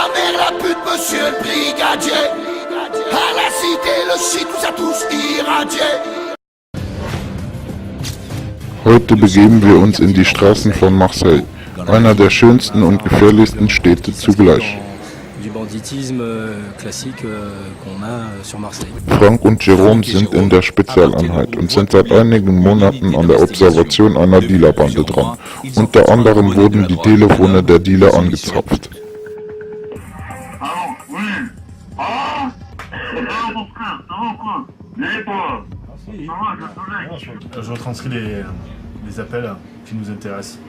ta mère la pute, monsieur le brigadier. À la cité, le shit nous a tous irradiés. Heute begeben wir uns in die Straßen von Marseille, einer der schönsten und gefährlichsten Städte zugleich. Frank und Jerome sind in der Spezialeinheit und sind seit einigen Monaten an der Observation einer Dealerbande dran. Unter anderem wurden die Telefone der Dealer angezapft. Je retranscris les appels qui nous intéressent,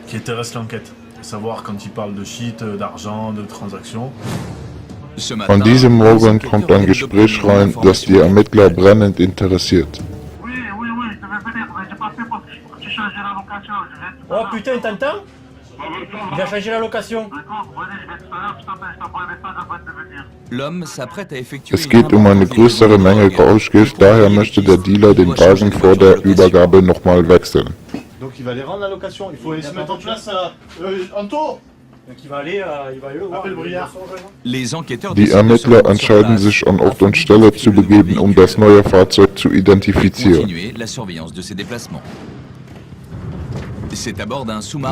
qui intéressent l'enquête. Savoir quand ils parlent de shit, d'argent, de transactions. An diesem Morgen kommt ein Gespräch rein, das die Ermittler brennend interessiert. Oh putain, t'entends? Il a changé la location. Es geht um eine größere Menge Rauschgift, daher möchte der Dealer den Wagen vor der Übergabe nochmal wechseln. Donc il va les rendre la location, il faut se mettre en place Anto. Die Ermittler entscheiden sich, an Ort und Stelle zu begeben, um das neue Fahrzeug zu identifizieren.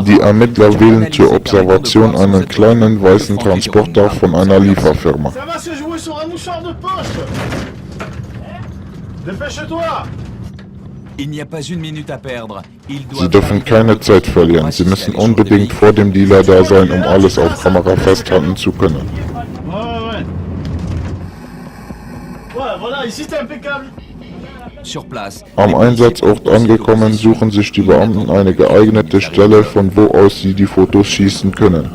Die Ermittler wählen zur Observation einen kleinen weißen Transporter von einer Lieferfirma. Sie dürfen keine Zeit verlieren, sie müssen unbedingt vor dem Dealer da sein, um alles auf Kamera festhalten zu können. Am Einsatzort angekommen, suchen sich die Beamten eine geeignete Stelle, von wo aus sie die Fotos schießen können.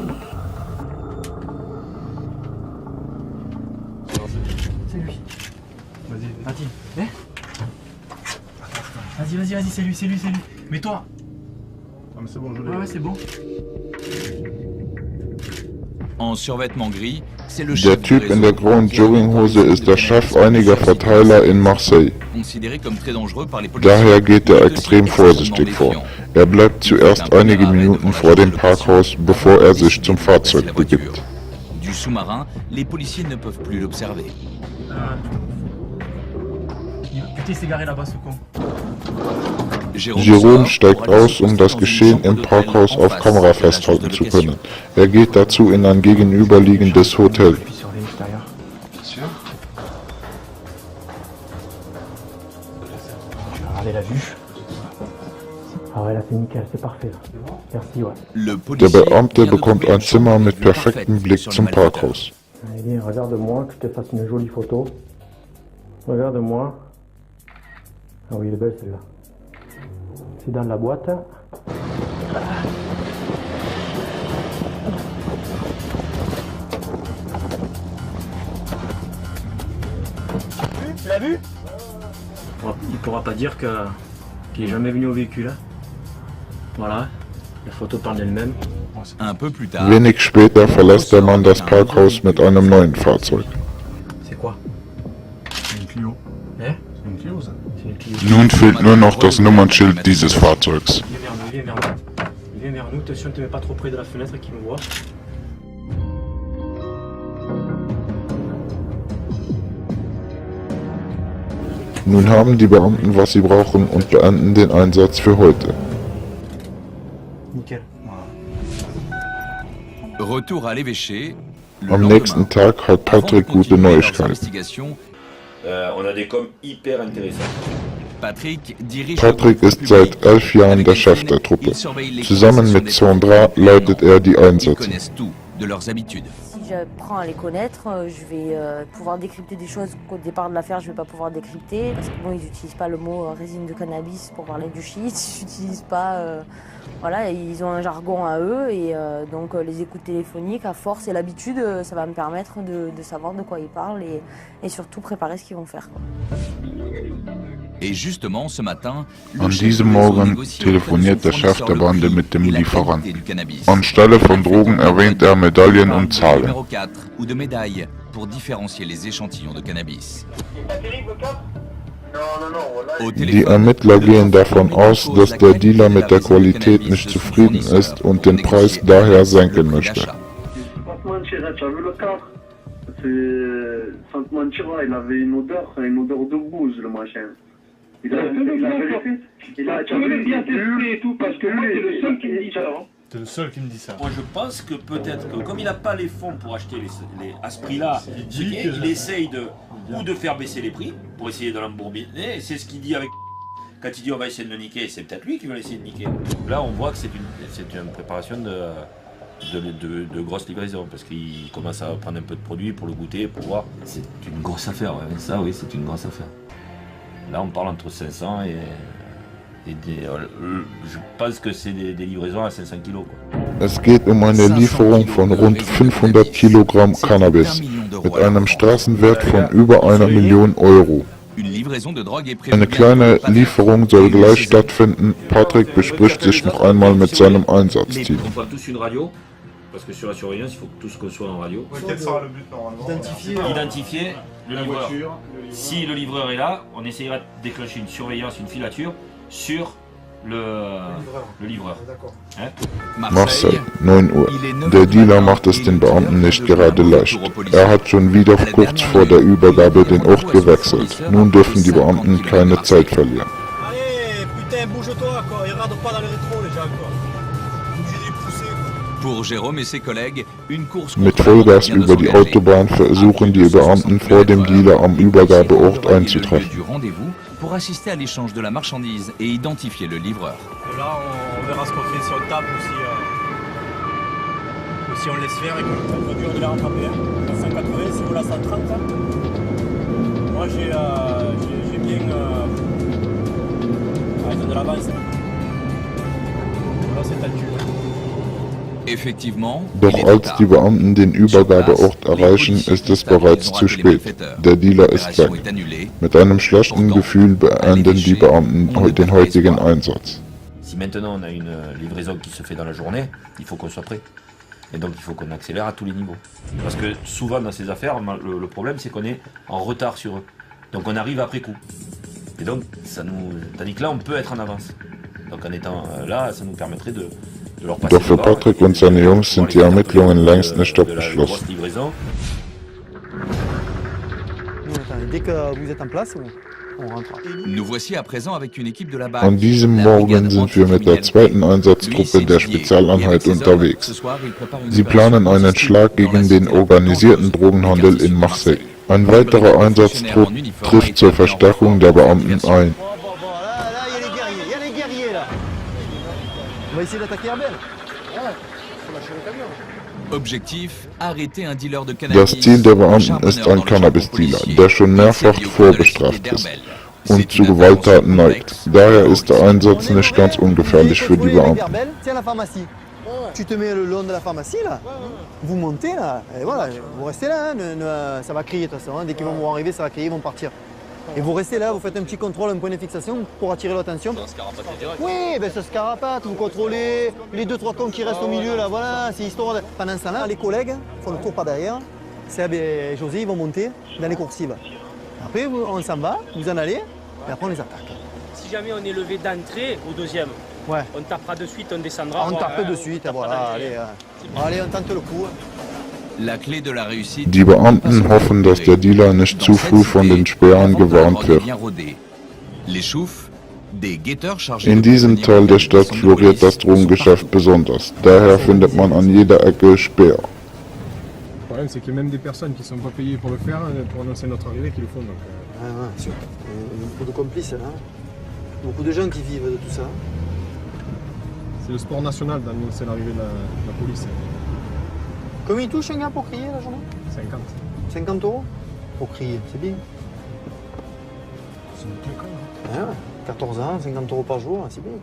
Vas-y, c'est lui. Mets-toi. Ah mais c'est bon, je l'ai. Ouais, c'est bon. Der Typ in der grauen Jogginghose ist der Chef einiger Verteiler in Marseille. Daher geht er extrem vorsichtig vor. Er bleibt zuerst einige Minuten vor dem Parkhaus, bevor er sich zum Fahrzeug begibt. Putain, c'est garé là-bas, ce con. Jerome steigt aus, um das Geschehen im Parkhaus auf Kamera festhalten zu können. Er geht dazu in ein gegenüberliegendes Hotel. Der Beamte bekommt ein Zimmer mit perfektem Blick zum Parkhaus. Regarde-moi, que je te fasse une jolie photo. Regarde-moi. Ah oui, elle est belle celle-là. C'est dans la boîte. Tu l'as vu? Il pourra pas dire qu'il est jamais venu au véhicule. Hein. Voilà, la photo parle d'elle-même. Wenig später verlässt der Mann das Parkhaus mit einem neuen Fahrzeug. C'est quoi? C'est une Clio. Hein? C'est une Clio ça. Nun fehlt nur noch das Nummernschild dieses Fahrzeugs. Viens vers nous, attention, ne te mets pas trop près de la fenêtre qui me voit. Nun haben die Beamten, was sie brauchen, und beenden den Einsatz für heute. Nickel. Am nächsten Tag hat Patrick gute Neuigkeiten. On a des coms hyper intéressants. Patrick ist seit 11 Jahren der Chef der Truppe. Zusammen mit Sandra leitet er die Einsätze. Si j'apprends à les connaître, je vais pouvoir décrypter des choses qu'au départ de l'affaire je ne vais pas pouvoir décrypter. Parce que bon, ils n'utilisent pas le mot résine de cannabis pour parler du shit, ils n'utilisent pas... voilà, ils ont un jargon à eux et donc les écoutes téléphoniques, à force et l'habitude, ça va me permettre de savoir de quoi ils parlent et surtout préparer ce qu'ils vont faire. An diesem Morgen telefoniert der Chef der Bande mit dem Lieferanten. Anstelle von Drogen erwähnt er Medaillen und Zahlen. Die Ermittler gehen davon aus, dass der Dealer mit der Qualität nicht zufrieden ist und den Preis daher senken möchte. Passe-moi une mentir, hein, tu as vu le cadre? Sans te mentir, il avait une odeur de bouse, le machin. Il a vérifié. Tu as vu, bien testé et tout, parce que moi, c'est le seul qui me dit ça. C'est le seul qui me dit ça. Moi je pense que peut-être que comme il n'a pas les fonds pour acheter à ce prix-là, il essaye ou de faire baisser les prix pour essayer de l'embourbiner. C'est ce qu'il dit avec quand il dit on va essayer de le niquer, c'est peut-être lui qui va essayer de niquer. Là on voit que c'est une préparation de grosses livraisons parce qu'il commence à prendre un peu de produit pour le goûter, pour voir. C'est une grosse affaire, ouais. Ça oui c'est une grosse affaire. Là on parle entre 500 et je pense que c'est des livraisons à 500 Kilos. Quoi. Es geht eine Lieferung von rund 500 Kilogramm Cannabis mit einem Straßenwert von über 1 Million Euro. Eine kleine Lieferung soll gleich stattfinden. Patrick bespricht sich noch einmal mit seinem Einsatzteam. On prend tous une radio, parce que sur la surveillance, il faut que tous qu'on soit en radio. Quel sera le but normalement? Identifier le livreur. Si le livreur est là, on essaiera de déclencher une surveillance, une filature sur le livreur. Hein? Marcel, 9 Uhr. Der Dealer macht es den Beamten nicht gerade leicht. Er hat schon wieder kurz vor der Übergabe den Ort gewechselt. Nun dürfen die Beamten keine Zeit verlieren. Mit Vollgas über die Autobahn versuchen die Beamten vor dem Dealer am Übergabeort einzutreffen. Pour assister à l'échange de la marchandise et identifier le livreur. Et là, on verra ce qu'on fait si on tape ou si on laisse faire et qu'on peut dur de les rattraper. La 180, si vous la 130. Moi, j'ai bien... ils ont de l'avance. Là, c'est tendu. Doch als die Beamten den Übergabeort erreichen, ist es bereits zu spät. Der Dealer ist weg. Mit einem schlechten Gefühl beenden die Beamten den heutigen Einsatz. Si maintenant on a une livraison qui se fait dans la journée, il faut qu'on soit prêt. Et donc il faut qu'on accélère à tous les niveaux. Parce que souvent dans ces affaires, le problème c'est qu'on est en retard sur eux. Donc on arrive après coup. Et donc tandis que là on peut être en avance. Donc en étant là, ça nous permettrait de Doch für Patrick und seine Jungs sind die Ermittlungen längst nicht abgeschlossen. An diesem Morgen sind wir mit der zweiten Einsatzgruppe der Spezialeinheit unterwegs. Sie planen einen Schlag gegen den organisierten Drogenhandel in Marseille. Ein weiterer Einsatztrupp trifft zur Verstärkung der Beamten ein. On va essayer d'attaquer Arbel. Ouais, faut lâcher le camion. Objectif, arrêter un dealer de cannabis. Das Ziel der Beamten ist ein Cannabis-Dealer, der schon mehrfach vorbestraft ist und zu Gewalttaten neigt. Daher ist der Einsatz nicht ganz ungefährlich für die Beamten. Tiens la pharmacie. Tu te mets le long de la pharmacie là, vous montez là, et voilà, vous restez là, ça va crier de toute façon, dès qu'ils vont vous arriver, ça va crier, ils vont partir. Et vous restez là, vous faites un petit contrôle, un point de fixation pour attirer l'attention. Oui, ben ça se carapate, vous contrôlez les 2-3 cons qui restent au milieu là, voilà, c'est histoire de... Pendant ce temps-là, les collègues font le tour par derrière, Seb et José, ils vont monter dans les coursives. Après, on s'en va, vous en allez, et après on les attaque. Si jamais on est levé d'entrée au deuxième, ouais. On tapera de suite, on descendra. On tape de suite, voilà, allez, on tente le coup. Die Beamten hoffen, dass der Dealer nicht zu früh von den Sperren gewarnt wird. In diesem Teil der Stadt floriert das Drogengeschäft besonders. Daher findet man an jeder Ecke Speer. Le problème, c'est qu'il y a même des personnes qui ne sont pas payées pour le faire, pour annoncer notre arrivée, qui le font. Donc, ouais, sûr. Il y a beaucoup de complices là. Beaucoup de gens qui vivent de tout ça. C'est le sport national d'annoncer l'arrivée de la police. Combien il touche un gars pour crier la journée? 50. 50 € pour crier, c'est bien. C'est une claque, hein. Ouais, 14 ans, 50 € par jour, c'est bien.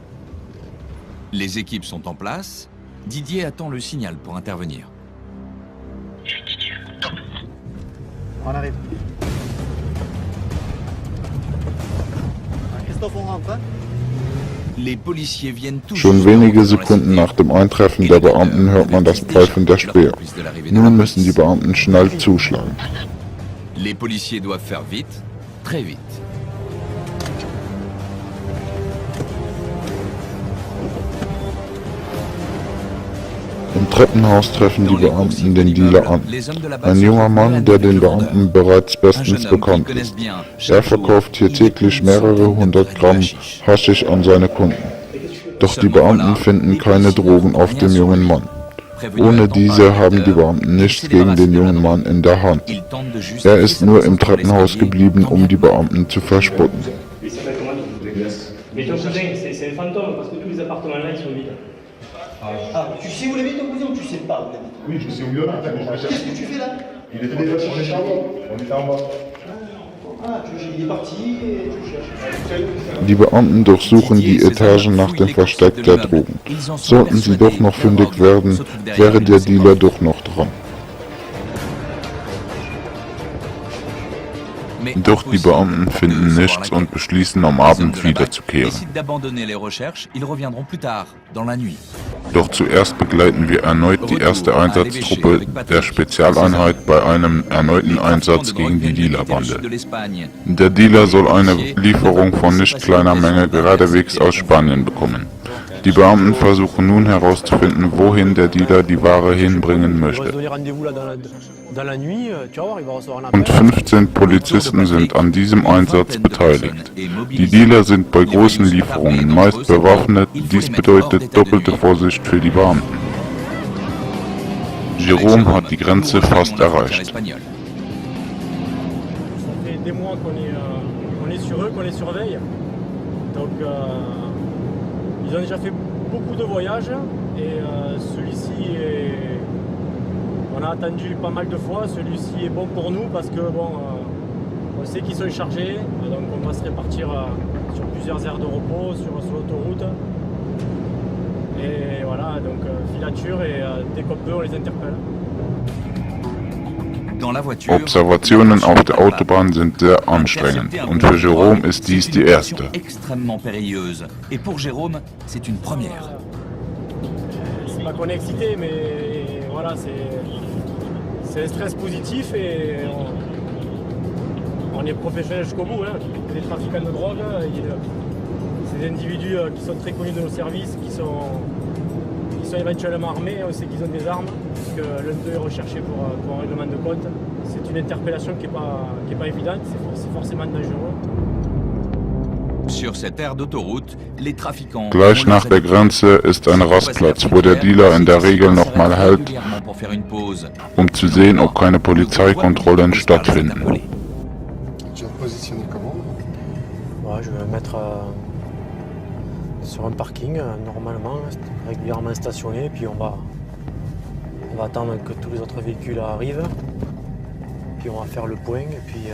Les équipes sont en place. Didier attend le signal pour intervenir. On arrive. Christophe, on rentre, hein? Schon wenige Sekunden nach dem Eintreffen der Beamten hört man das Pfeifen der Speer. Nun müssen die Beamten schnell zuschlagen. Les policiers doivent faire vite, très vite. Im Treppenhaus treffen die Beamten den Dealer an. Ein junger Mann, der den Beamten bereits bestens bekannt ist. Er verkauft hier täglich mehrere hundert Gramm Haschisch an seine Kunden. Doch die Beamten finden keine Drogen auf dem jungen Mann. Ohne diese haben die Beamten nichts gegen den jungen Mann in der Hand. Er ist nur im Treppenhaus geblieben, um die Beamten zu verspotten. Mais ton cousin, c'est un fantôme parce que tous les appartements là ils sont vides. Ah, tu sais où il habite ton cousin ou tu sais pas où il habite? Oui, je sais où il habite. Qu'est-ce que tu fais là? Il était déjà sur les charbons. On était en bas. Ah, il est parti et tu cherches. Die Beamten durchsuchen die Etagen nach dem Versteck der Drogen. Sollten sie doch noch fündig werden, wäre der Dealer doch noch dran. Doch die Beamten finden nichts und beschließen, am Abend wiederzukehren. Doch zuerst begleiten wir erneut die erste Einsatztruppe der Spezialeinheit bei einem erneuten Einsatz gegen die Dealerbande. Der Dealer soll eine Lieferung von nicht kleiner Menge geradewegs aus Spanien bekommen. Die Beamten versuchen nun herauszufinden, wohin der Dealer die Ware hinbringen möchte. Und 15 Polizisten sind an diesem Einsatz beteiligt. Die Dealer sind bei großen Lieferungen meist bewaffnet, dies bedeutet doppelte Vorsicht für die Beamten. Jérôme hat die Grenze fast erreicht. Ils ont déjà fait beaucoup de voyages et celui-ci est... On a attendu pas mal de fois, celui-ci est bon pour nous parce que bon, on sait qu'ils sont chargés, donc on va se répartir sur plusieurs aires de repos, sur l'autoroute. Et voilà, donc filature et dès qu'on peut on les interpelle. Observationen auf der Autobahn sind sehr anstrengend und für Jérôme ist dies die erste. C'est pas qu'on est excité, mais voilà, c'est un stress positif et on est professionnel jusqu'au bout. Hein. Les trafiquants de drogue, c'est des individus qui sont très connus de nos services, qui sont éventuellement armés, on sait qu'ils ont des armes, que l'un d'eux est recherché pour un règlement de compte. C'est une interpellation qui est pas évidente, c'est forcément dangereux. Gleich nach der Grenze ist ein Rastplatz, wo der Dealer in der Regel nochmal hält, um zu sehen, ob keine Polizeikontrollen stattfinden. Je vais me mettre sur un parking, normalement, régulièrement stationné, puis on va attendre que tous les autres véhicules arrivent, puis on va faire le point, et puis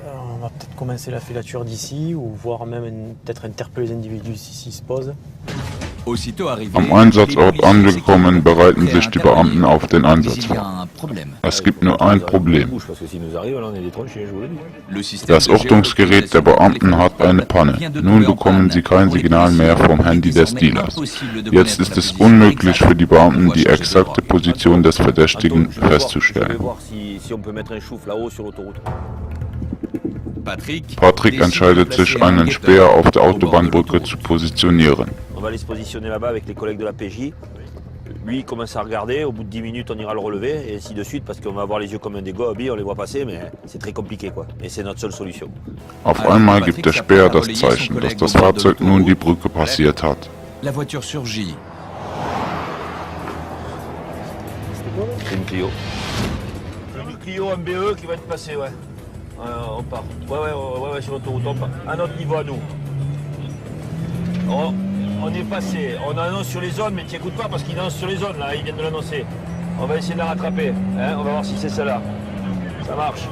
on va peut-être commencer la filature d'ici, ou voire même peut-être interpeller les individus s'ils se posent. Am Einsatzort angekommen bereiten sich die Beamten auf den Einsatz vor. Es gibt nur ein Problem. Das Ortungsgerät der Beamten hat eine Panne. Nun bekommen sie kein Signal mehr vom Handy des Dealers. Jetzt ist es unmöglich für die Beamten, die exakte Position des Verdächtigen festzustellen. Patrick entscheidet sich, einen Späher auf der Autobahnbrücke zu positionieren. On va aller se positionner là-bas avec les collègues de la PJ. Lui, il commence à regarder. Au bout de 10 minutes, on ira le relever et ainsi de suite parce qu'on va avoir les yeux comme un des gobies, on les voit passer, mais c'est très compliqué quoi. Et c'est notre seule solution. Auf einmal gibt der Späher das Zeichen, dass das Fahrzeug nun die Brücke passiert hat. La voiture surgit. C'est une Clio. Une Clio MBE qui va être passée, ouais. On part. Ouais, sur l'autoroute, on part. À notre niveau à nous. On est passé, on annonce sur les zones, mais tu n'écoutes pas parce qu'il annonce sur les zones, là, ils viennent de l'annoncer. On va essayer de la rattraper, hein? On va voir si c'est celle-là. Ça marche.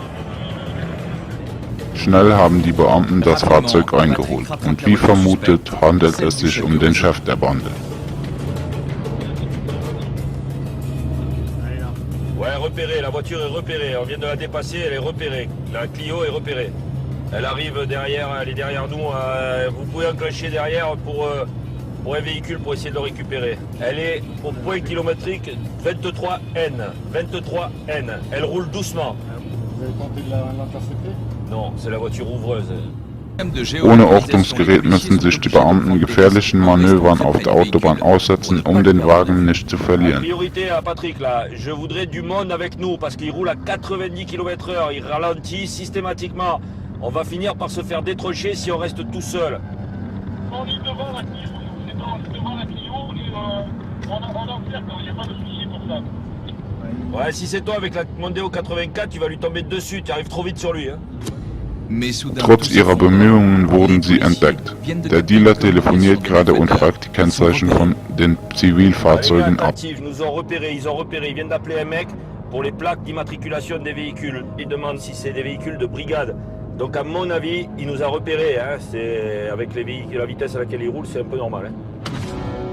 Schnell haben die Beamten das Fahrzeug eingeholt und wie vermutet handelt es sich um den Chef der Bande. Ouais, repérée, la voiture est repérée, on vient de la dépasser, elle est repérée. La Clio est repérée. Elle arrive derrière, elle est derrière nous, vous pouvez enclencher derrière pour un véhicule pour essayer de le récupérer. Elle est au point kilométrique 23N. 23N. Elle roule doucement. Vous avez tenté de l'intercepter? Non, c'est la voiture ouvreuse. Ohne Ortungsgerät müssen sich die Beamten gefährlichen Manövern auf der Autobahn aussetzen, um den Wagen nicht zu verlieren. Priorité à Patrick là, je voudrais du monde avec nous parce qu'il roule à 90 km/h, il ralentit systématiquement. On va finir par se faire détrocher si on reste tout seul. On est devant la Clio, c'est devant la Clio et on observe, il n'y a pas de souci pour ça. Ouais, si c'est toi avec la Mondeo 84, tu vas lui tomber dessus, tu arrives trop vite sur lui. Hein. Trotz ihrer Bemühungen wurden sie entdeckt. Der Dealer telefoniert gerade und fragt die Kennzeichen von den Zivilfahrzeugen ab. Ils nous ont repérés, ils viennent d'appeler un mec pour les plaques d'immatriculation des véhicules. Ils demandent si c'est des véhicules de brigade. Donc à mon avis, il nous a repérés. Hein. C'est avec les véhicules, la vitesse à laquelle ils roulent, c'est un peu normal. Hein.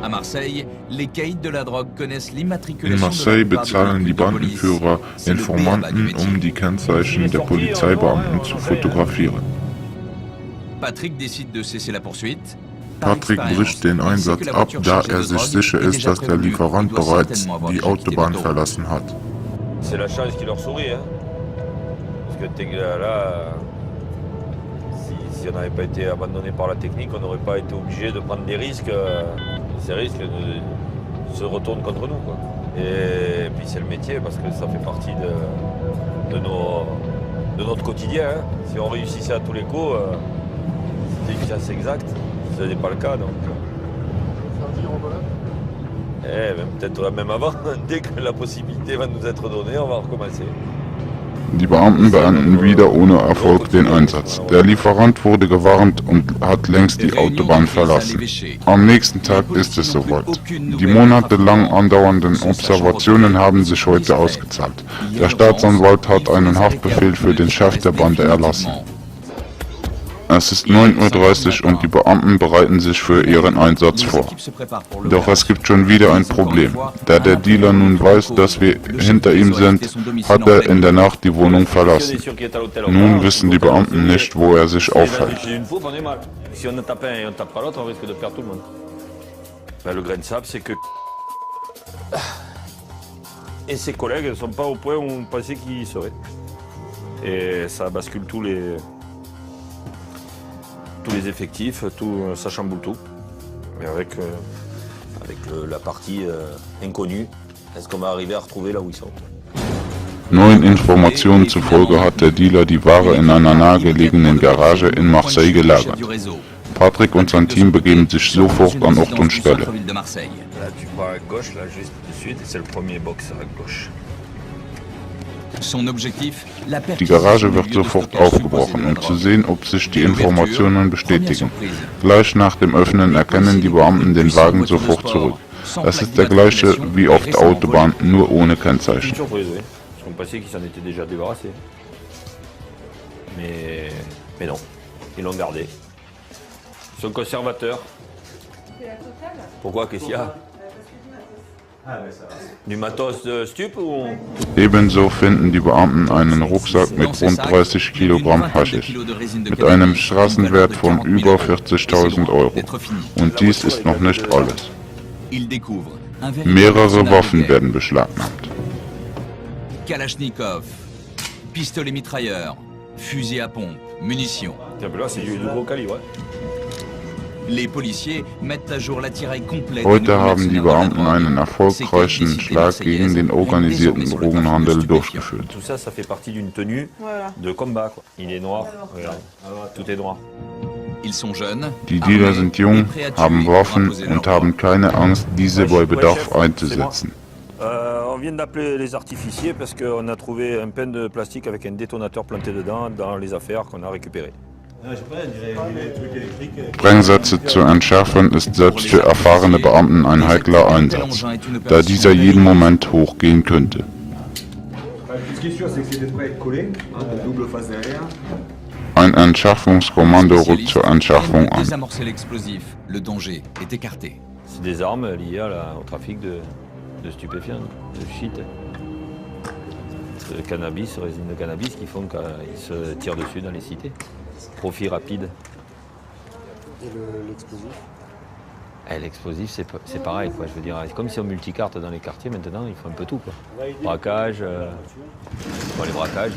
À Marseille, les caïds de la drogue connaissent In l'immatriculation. Marseille bezahlen die Bandenführer Informanten, um die Kennzeichen der Polizeibeamten zu fotografieren. Patrick décide de cesser la poursuite. Patrick bricht den Einsatz ab, da er sich sicher ist, dass der Lieferant bereits die Autobahn verlassen hat. C'est la chance qui leur sourit. Hein. Parce que t'es là, si on n'avait pas été abandonné par la technique, on n'aurait pas été obligé de prendre des risques. Ces risques se retournent contre nous. Quoi. Et puis c'est le métier parce que ça fait partie de notre quotidien. Hein. Si on réussissait à tous les coups, c'était une chance exacte. Ce n'est pas le cas. Donc. Peut-être même avant, dès que la possibilité va nous être donnée, on va recommencer. Die Beamten beenden wieder ohne Erfolg den Einsatz. Der Lieferant wurde gewarnt und hat längst die Autobahn verlassen. Am nächsten Tag ist es soweit. Die monatelang andauernden Observationen haben sich heute ausgezahlt. Der Staatsanwalt hat einen Haftbefehl für den Chef der Bande erlassen. Es ist 9:30 Uhr und die Beamten bereiten sich für ihren Einsatz vor. Doch es gibt schon wieder ein Problem. Da der Dealer nun weiß, dass wir hinter ihm sind, hat er in der Nacht die Wohnung verlassen. Nun wissen die Beamten nicht, wo er sich aufhält. Le grain de sable, c'est que... Et ses collègues ne sont pas au point où on pensait qu'ils y seraient. Et ça bascule tous les effectifs, tout, ça chamboule tout. Mais avec la partie inconnue, est-ce qu'on va arriver à retrouver là où ils sont? Neuen Informationen zufolge hat der Dealer die Ware in einer nahegelegenen Garage in Marseille gelagert. Patrick und sein Team begeben sich sofort an Ort und Stelle. Die Garage wird sofort aufgebrochen, um zu sehen, ob sich die Informationen bestätigen. Gleich nach dem Öffnen erkennen die Beamten den Wagen sofort zurück. Es ist der gleiche wie auf der Autobahn, nur ohne Kennzeichen. Mais non, ils l'ont gardé. Ils sont conservateurs. Pourquoi, qu'est-ce qu'il y a? Du Matos de Stup ou? Ebenso finden die Beamten einen Rucksack mit rund 30 Kilogramm Haschisch, mit einem Straßenwert von über 40.000 Euro. Und dies ist noch nicht alles. Mehrere Waffen werden beschlagnahmt. Kalachnikov, pistolet mitrailleur, fusil à pompe, munitions. Là, c'est du gros calibre. Les policiers mettent à jour l'attirail complet. Heute haben die Beamten einen erfolgreichen Schlag gegen den organisierten Drogenhandel durchgeführt. Tout ça, ça fait partie d'une tenue de combat. Quoi. Il est noir, regarde, tout est noir. Ils sont jeunes. Die Dealer sind jung, haben Waffen und haben keine Angst, diese bei Bedarf einzusetzen. On vient d'appeler les artificiers parce qu'on a trouvé un pain de plastique avec un détonateur planté dedans dans les affaires qu'on a récupérées. Sprengsätze zu entschärfen ist selbst für erfahrene Beamten ein heikler Einsatz, da dieser jeden Moment hochgehen könnte. Ein Entschärfungskommando rückt zur Entschärfung an. C'est des armes liées au trafic de stupéfiants, de shit. De cannabis, résine de cannabis qui font qu'ils se tirent dessus dans les cités. Profit rapide. Et l'explosif? L'explosif, c'est pareil, quoi. Je veux dire, c'est comme si on multicarte dans les quartiers maintenant, ils font un peu tout, quoi. Braquage, ils font les braquages,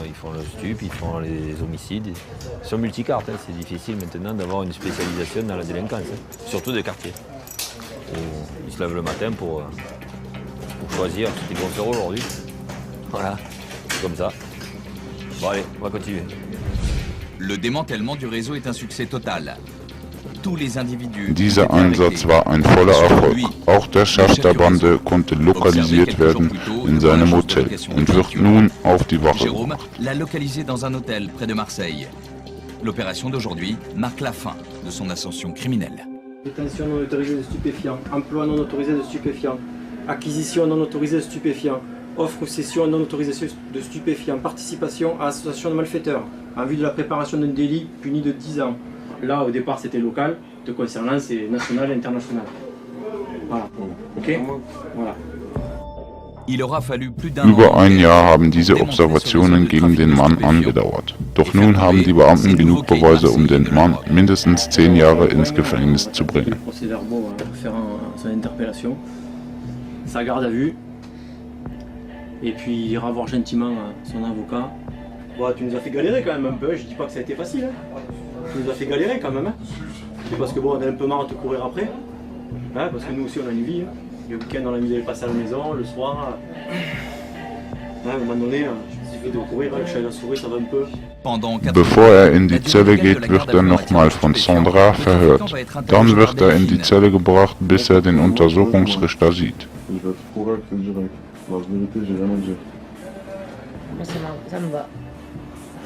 ils font le stup, ils font les homicides. Ils sont multicartes, hein. C'est difficile maintenant d'avoir une spécialisation dans la délinquance, hein. Surtout des quartiers. Où ils se lèvent le matin pour choisir ce qu'ils vont faire aujourd'hui. Voilà, c'est comme ça. Bon allez, on va continuer. Le démantèlement du réseau est un succès total. Tous les individus. Dieser Einsatz war ein voller Erfolg. Auch der Chef der Bande konnte lokalisiert werden in seinem Hotel und wird nun auf die Wache Jérôme gebracht. l'a localisé dans un hôtel près de Marseille. L'opération d'aujourd'hui marque la fin de son ascension criminelle. Détention non autorisée de stupéfiants, emploi non autorisé de stupéfiants, acquisition non autorisée de stupéfiants, offre ou cession non autorisée de stupéfiants, participation à association de malfaiteurs, en vue de la préparation d'un délit puni de 10 ans. Là, au départ, c'était local, te concernant, c'est national et international. Voilà. Ok. Voilà. Il aura fallu plus d'un Über an ein Jahr haben diese Observationen gegen den Mann angedauert. Doch nun haben die Beamten genug Beweise, um den Mann mindestens 10 Jahre ins Gefängnis zu bringen. Procès-verbaux pour faire son interpellation, sa garde à vue, et puis il ira voir gentiment son avocat. Bon, tu nous as fait galérer quand même un peu, je dis pas que ça a été facile. Hein. Tu nous as fait galérer quand même. Hein. C'est parce que bon, on a un peu marre de te courir après. Hein, parce que nous aussi on a une vie. Hein. Le week-end on a mis d'aller passer à la maison, le soir. Hein, à un moment donné, il suffit de courir, le chat et la souris, ça va un peu. Bevor in die Zelle geht, wird nochmal von Sandra verhört. Dann wird in die Zelle gebracht, bis den Untersuchungsrichter sieht. Je vais être correct et direct. La vérité, j'ai rien à dire. Moi, ça me va.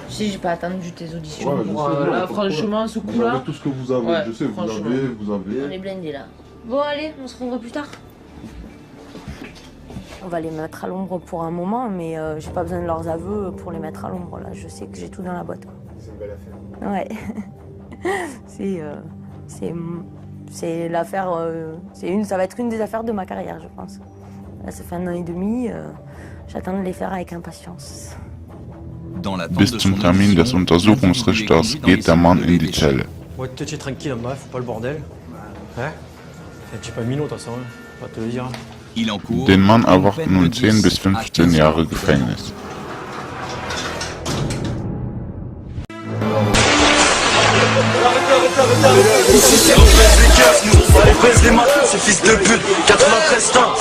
Je sais, j'ai pas attendu tes auditions. Ouais, pour, je sais, là, non, franchement, ce vous coup-là. avez tout ce que vous avez, ouais, je sais, vous avez. On est blindés là. Bon, allez, on se revoit plus tard. On va les mettre à l'ombre pour un moment, mais j'ai pas besoin de leurs aveux pour les mettre à l'ombre. Là, je sais que j'ai tout dans la boîte. C'est une belle affaire. Ouais. c'est l'affaire. Ça va être une des affaires de ma carrière, je pense. Là, ça fait 1 an et demi. J'attends de les faire avec impatience. Bis zum Termin des Untersuchungsrichters geht der Mann in die Zelle. Ouais, toi tu es tranquille en bref, faut pas le bordel. Hein? Tu es pas minot de toute façon, hein. Pas te le dire. Den Mann erwarten nun 10 bis 15 Jahre Gefängnis. Ici c'est on baise les keufs, nous on baise les matins, ces fils de pute, 93 ans.